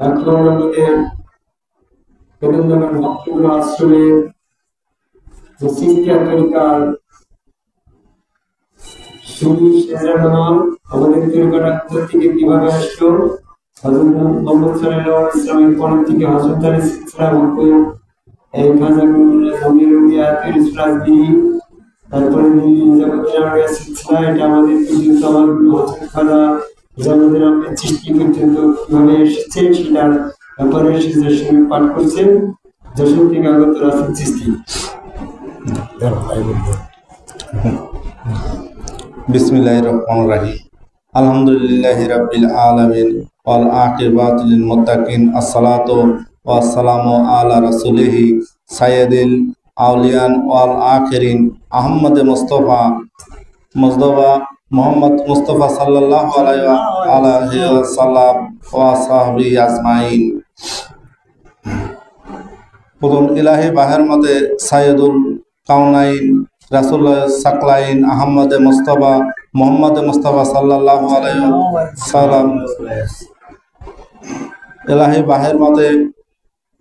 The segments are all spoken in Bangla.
এখন আমাদের রবীন্দ্রনাথ ভক্তগুলো আশ্রমে যে সিস্টিয়া তরিকার সুনী শেজানামা আমাদের তরিকাটা থেকে কিভাবে আসলো, হযরত মুহাম্মদ সাল্লাল্লাহু আলাইহি ওয়াসাল্লামের পর থেকে হযরত আলী সিলসিলা মতো এই খাজাগুলো জমির উনিয়াতের ইসলামী, তারপরে জামাতের সিলসিলা, এটা আমাদের পর্যন্ত আমার হযরত খাজা জামাতের আমাদের সৃষ্টি পর্যন্ত কিভাবে এসেছে সেটার ব্যাপারে সে পাঠ করছেন যশোর থেকে আগত রাসূল সৃষ্টি। বিসমিল্লাহির রহমানির রহিম। আলহামদুলিল্লাহি রাব্বিল আলামিন ওয়াল আকিবাতু লিল মুত্তাকিন। আসসালাতু ওয়াসসালামু আলা রাসূলিহি সাইয়্যিদিল আউলিয়ান ওয়াল আখিরিন আহমদ মুস্তাফা মুহাম্মদ মুস্তাফা সাল্লাল্লাহু আলাইহি ওয়াসাল্লাম ওয়া সাহবিহি আজমাইন। প্রথম ইলাহি বাহের মতে সাইয়্যিদুল কাউনাইন রাসূলুল্লাহ সাকলাইন আহমদ মুস্তাফা মুহাম্মদ মুস্তাফা সাল্লাল্লাহু আলাইহি ওয়াসাল্লাম। ইলাহি বাহের মতে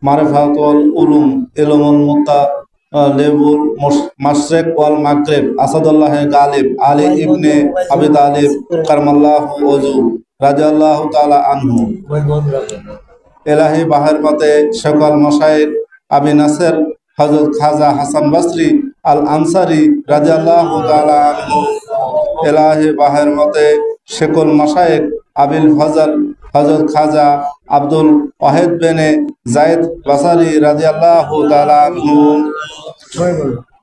মারিফাতুল উলুম ইলমুল মুতালিবুল মাশরিক ওয়াল মাগরিব আসাদুল্লাহ গালিব আলী ইবনে আবি তালিব কারমাল্লাহু ওয়াজহু রাদিয়াল্লাহু তাআলা আনহু। ইলাহি বাহের মতে সকল মাশায়েখ আবি নাসর হযরত খাজা হাসান বসরি আল আনসারী রাদিয়াল্লাহু তাআলা আনহু। ইলাহি বাহের মতে সকল মাশায়েখ আবিল ফজল হযরত খাজা আব্দুল ওয়াহিদ বিনে যায়েদ বাসারি রাদিয়াল্লাহু তাআলা আনহু।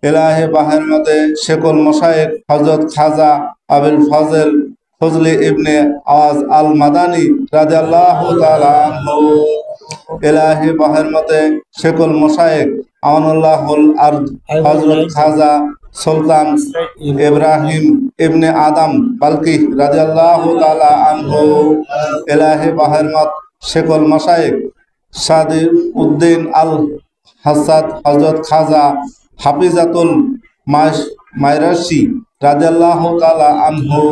ইলাহি বাহের মতে সকল মাশায়েখ হযরত খাজা আবিল ফজল ফজলি ইবনে আওয়াজ আল মাদানী রাদিয়াল্লাহু তাআলা আনহু। ইলাহি বাহের মতে সকল মাশায়েখ আমানুল্লাহুল আরদ হযরত খাজা সুলতান ইব্রাহিম ইবনে আদম বালকি রাদিয়াল্লাহু তাআলা আনহু। ইলাহি বাহের মত সকল মাশায়েখ সাদি উদ্দিন আল হাসাদ হযরত খাজা হাফিজাতুল মাইরাশি রাদিয়াল্লাহু তাআলা আনহু।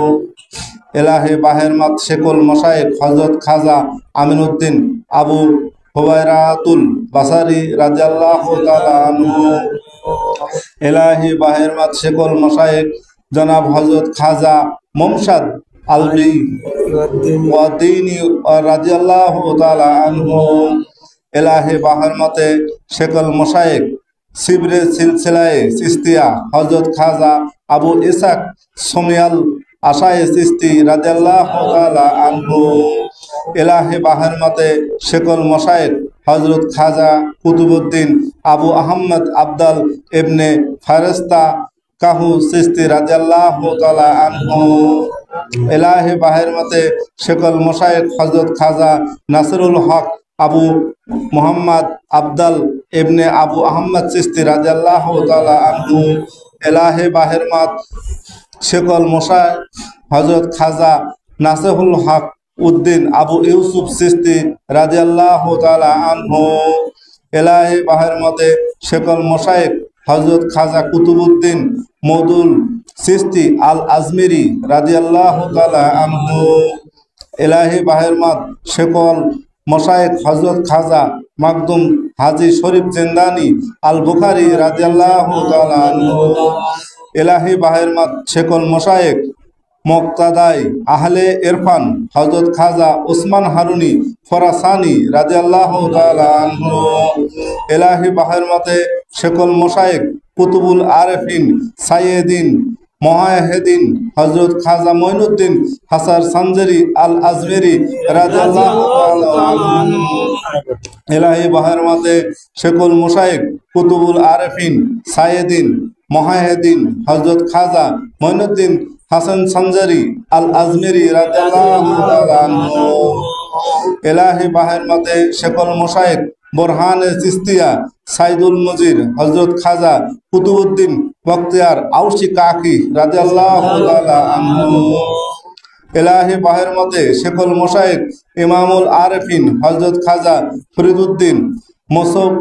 ইলাহি বাহের মত সকল মাশায়েখ হযরত খাজা আমিনউদ্দিন আবু হুবাইরাতুল বাসারি রাদিয়াল্লাহু তাআলা আনহু। ইলাহি বাহের মত সকল মাশায়েখ জনাব হযরত খাজা মুমশাদ আলবি ওয়াদিনী রাদিয়াল্লাহু তাআলা আনহু। ইলাহি বাহের মতে সকল মাশায়েখ সিবরে সিলসিলায়ে চিশতিয়া হযরত খাজা আবু ইসহাক সুমিয়াল আশায়ে চিশতি রাদিয়াল্লাহু তাআলা আনহু। ইলাহি বাহের মতে সকল মাশায়েখ হযরত খাজা কুতুবউদ্দিন আবু আহমদ আবদাল ইবনে ফারেস্তা কাহু চিশতি রাদিয়াল্লাহু তাআলা আনহু। ইলাহি বাহের মতে সকল মাশায়েখ হযরত খাজা নাসিরুল হক আবু মুহাম্মদ আবদাল ইবনে আবু আহমদ চিশতি রাদিয়াল্লাহু তাআলা আনহু। ইলাহি বাহের মত সকল মাশায়েখ হযরত খাজা নাসিহুল হক উদ্দিন আবু ইউসুফ চিশতি রাদিয়াল্লাহু তাআলা আনহু। ইলাহি বাহের মতে সকল মাশায়েখ হযরত খাজা কুতুবউদ্দিন মওদুল চিশতি আল আজমিরি রাদিয়াল্লাহু তাআলা আনহু। ইলাহি বাহের মত সকল মাশায়েখ হযরত খাজা মাকদুম হাজী শরীফ জিন্দানি আল বুখারী রাদিয়াল্লাহু তাআলা আনহু। ইলাহি বাহের মত সকল মাশায়েখ মুক্তাদাই আহলে ইরফান হযরত খাজা উসমান হারুনি খোরাসানি রাদিয়াল্লাহু তাআলা আনহু। ইলাহি বাহের মতে সকল মাশায়েখ কুতুবুল আরিফিন সাইয়্যিদিন মুহাহিদিন হযরত খাজা মঈনুদ্দিন হাসান সানজারি আল আজমেরি রাদিয়াল্লাহু তাআলা আনহু। ইলাহি বাহের মতে সকল মাশায়েখ কুতুবুল আরিফিন সাইয়্যিদিন মুহাহিদিন হযরত খাজা মঈনুদ্দিন হাসান সানজারি আল আজমেরি রাদিয়াল্লাহু তাআলা আনহু। ইলাহি বাহের মতে সকল মাশায়েখ বুরহানে চিশতিয়া সাইদুল মুজির হযরত খাজা কুতুবউদ্দিন বখতিয়ার আউসি কাকি রাদিয়াল্লাহু তাআলা আনহু। ইলাহি বাহের মতে সকল মাশায়েখ ইমামুল আরিফিন হযরত খাজা ফরিদউদ্দিন মুসব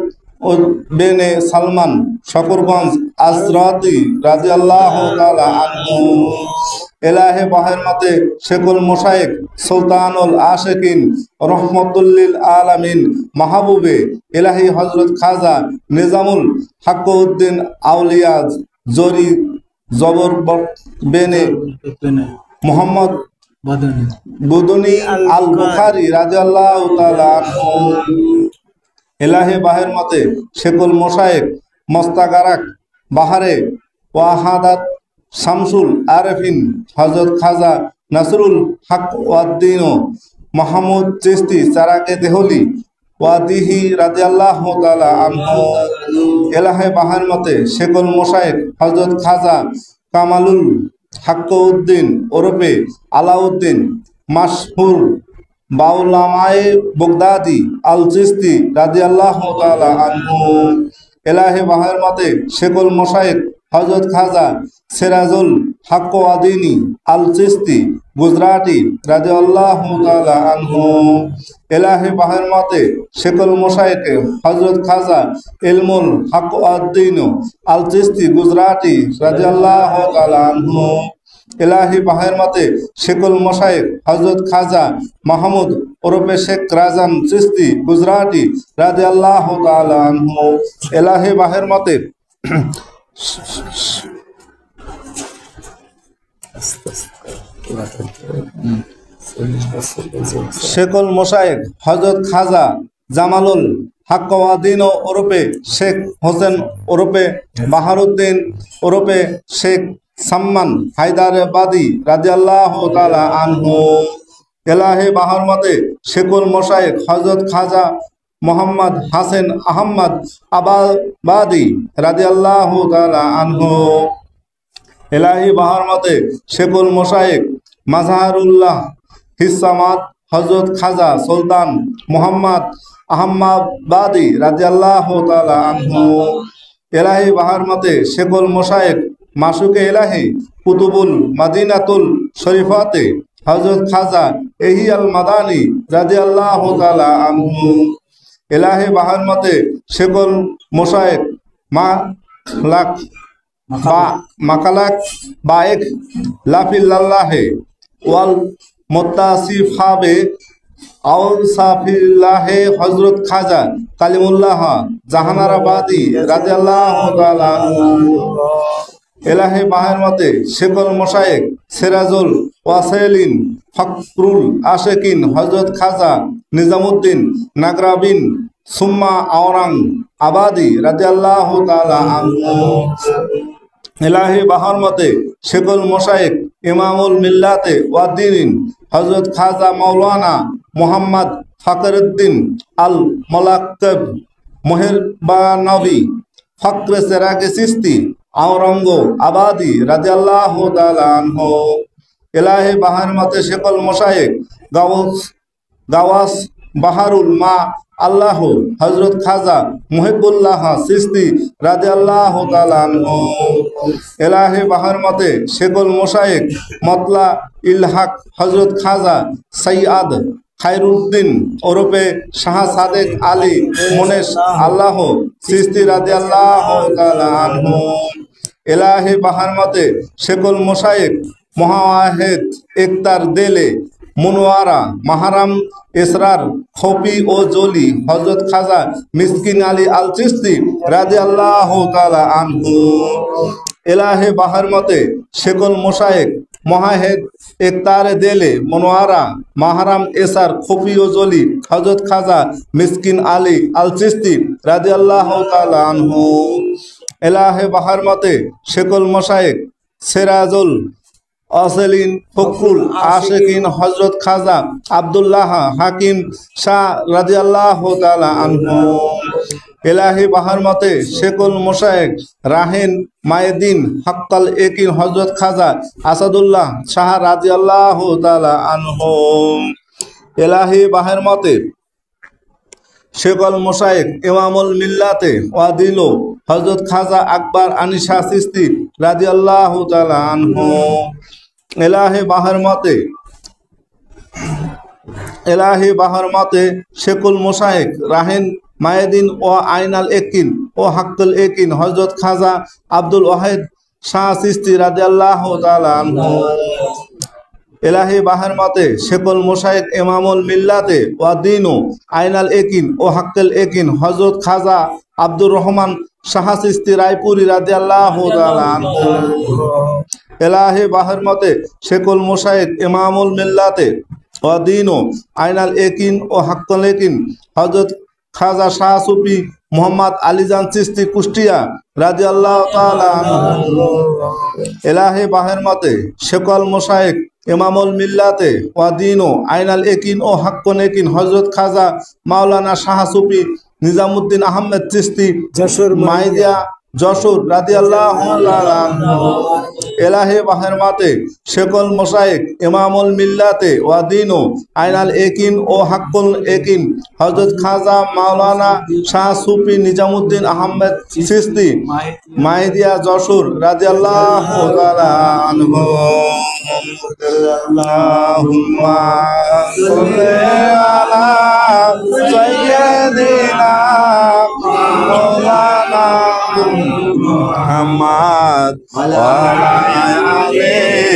বেনে সালমান শকরগঞ্জ আজরাতি রাদিয়াল্লাহু তাআলা আনহু। এলাহে বাহের মতে শেকুল মোশায়েক সুলতানুল আশিকিন রহমতুল্লিল আলামিন মাহবুবে এলাহি হযরত খাজা নিজামুল হাক্কুদ্দিন আউলিয়া জরি জবর বেনে মোহাম্মদ বুদুনি আল বুখারী রাদিয়াল্লাহু তাআলা আনহু এলাহে বাহের মতে শেকুল মোশায়েক মস্তাগারাক বাহারে ওয়াহাদাত শামসুল আরেফিন হযরত খাজা নাসরুল হক ওয়াদ্দিন মাহমুদ চিশতি চারাকে দেহলি ওয়াদিহি রাদিয়াল্লাহু তাআলা আনহু এলাহে বাহের মতে শেকুল মোশায়েক হযরত খাজা কামালুল হাক্কুদ্দিন ওরফে আলাউদ্দিন মাশহুর বাউলামায়ে বগদাদি আল চিশতি রাদিয়াল্লাহু তাআলা আনহু এলাহে বাহের মতে শেকুল মোশায়েক হযরত খাজা সিরাজুল হাক্কুদ্দিনী আল চিশতি গুজরাটি রাদিয়াল্লাহু তাআলা আনহু এলাহে বাহের মতে শেকুল মোশায়েক হযরত খাজা ইলমুল হাক্কুদ্দিন আল চিশতি গুজরাটি রাদিয়াল্লাহু তাআলা আনহু এলাহি বাহের মতে শেকুল মোশায়েক হযরত খাজা মাহমুদ ওরফে শেখ রাজান চিশতি গুজরাটি রাদিয়াল্লাহু তাআলা আনহু এলাহি বাহের মতে শেকুল মোশায়েক হযরত খাজা জামালুল হাক্কুদ্দিন ওরফে শেখ হোসেন ওরফে বাহারুদ্দিন ওরফে শেখ সাম্মান হায়দারাবাদী রাদিয়াল্লাহু তাআলা আনহু এলাহে বাহার মতে শেকুল মোশায়েক হযরত খাজা মোহাম্মদ হাসান আহমদ আবাবাদী রাদিয়াল্লাহু তাআলা আনহু এলাহি বাহার মতে শেকুল মোশায়েক মাজহারুল্লাহ হিসামাত হযরত খাজা সুলতান মোহাম্মদ আহমদাবাদী রাদিয়াল্লাহু তাআলা আনহু এলাহি বাহার মতে শেকুল মোশায়েক মাসুকে এলাহি কুতুবুল মাদিনাতুল শরীফাতে হযরত খাজা এহিয়াল মাদানী রাদিয়াল্লাহু তাআলা আনহু এলাহি বাহার মতে শেকুল মোশায়েক মাকালাক বায়েক লাফিল্লাহে ওয়াল মুত্তাসিফাবে আউসাফিল্লাহে হযরত খাজা কালিমুল্লাহ জাহানারাবাদী রাদিয়াল্লাহু তাআলা এলাহে বাহের মতে শেকুল মোশায়েক সিরাজুল ওয়াসিলিন ফখরুল আশিকিন হযরত খাজা নিজামুদ্দিন নাগরাবিন সুম্মা আওরাং আবাদী রাদিয়াল্লাহু তাআলা আনহু এলাহি বাহার মতে শেকুল মোশায়েক ইমামুল মিল্লাতে ওয়াদ্দিন হযরত খাজা মাওলানা মুহাম্মদ ফখরুদ্দিন আল মুলাক্কাব মেহেরবানবী ফখরে চেরাগে চিশতি আওরঙ্গ আবাদী রাদিয়াল্লাহু তাআলা আনহু এলাহি বাহার মতে শেকুল মোশায়েক গাওয়াস বাহারুল মা আল্লাহ হযরত খাজা মুহিবুল্লাহ চিশতি রাদিয়াল্লাহু তাআলা আনহু এলাহি বাহার মতে শেকুল মোশায়েক মতলা ইলহাক হযরত খাজা সৈয়দ খায়রুদ্দিন ওরফে শাহ সাদেক আলী মুনেশ আল্লাহ চিশতি রাদিয়াল্লাহু তাআলা আনহু এলাহি বাহার মতে শেকুল মোশায়েক মুহাওয়াহিদ ইকতার দেলে মুনওয়ারা মাহারাম ইসরার খোপি ও জলি হযরত খাজা মিসকিন আলী আল চিশতি রাদিয়াল্লাহু তাআলা আনহু এলাহে বাহার মতে শেকুল মোশায়েক মুহাহিদ ইকতারে দেলে মুনওয়ারা মাহারাম ইসরার খোপি ও জলি হযরত খাজা মিসকিন আলী আল চিশতি রাদিয়াল্লাহু তাআলা আনহু এলাহে বাহার মতে শেকুল মোশায়েক সিরাজুল আসলিন ফখরুল আশিকিন হযরত খাজা আব্দুল্লাহ হাকিম শাহ রাদিয়াল্লাহু তাআলা আনহু এলাহি বাহার মতে শেকুল মোশায়েক রাহিন মায়েদিন হাক্কাল একিন হযরত খাজা আসাদুল্লাহ শাহ রাদিয়াল্লাহু তাআলা আনহু এলাহি বাহার মতে শেকুল মোশায়েক ইমামুল মিল্লাতে ওয়াদিল হযরত খাজা আকবর আনিশা চিশতি রাদিয়াল্লাহু তাআলা আনহু এলাহি বাহার মতে শেকুল মোশায়েক রাহিন মায়েদিন ও আইনাল একিন ও হাক্কুল একিন হযরত খাজা আব্দুল ওয়াহিদ শাহ চিশতি রাদিয়াল্লাহু তাআলা আনহু এলাহি বাহের মতে শেখুল মোশায়েখ ইমামুল মিল্লাতে ওয়া দিনু আইনাল একিন ও হাক্কেল একিন হযরত খাজা আব্দুর রহমান শাহ চিশতি রায়পুরি রাদিয়াল্লাহু তাআলা আনহু। এলাহি বাহের মতে শেখুল মোশায়েখ ইমামুল মিল্লাতে ওয়া দিনু আইনাল একিন ও হাক্কেল একিন হযরত খাজা শাহ সুফি মোহাম্মদ আলীজান চিশতি কুষ্টিয়া রাদিয়াল্লাহু তাআলা আনহু। এলাহি বাহের মতে শেখুল মোশায়েখ ইমামুল মিল্লাতে ওয়া দিনু আইনাল একিন ও হাক্কুন একিন হযরত খাজা মাওলানা শাহ সুফি নিজামুদ্দিন আহমেদ চিশতি যশোর মাইদিয়া যশোর রাদিয়াল্লাহু তাআলা আনহু। এলাহি বাহের মতে শেখুল মোশায়েখ ইমামুল মিল্লাতে ওয়া দিনু আইনাল একিন ও হাক্কুল একিন হযরত খাজা মাওলানা শাহ সুফি নিজামুদ্দিন আহমেদ চিশতি মাইদিয়া যশোর রাদিয়াল্লাহু তাআলা আনহু। আল্লাহুম্মা সাল্লি আলা সাইয়্যিদিনা মাওলানা মুহাম্মদ ওয়া আলা আলিহি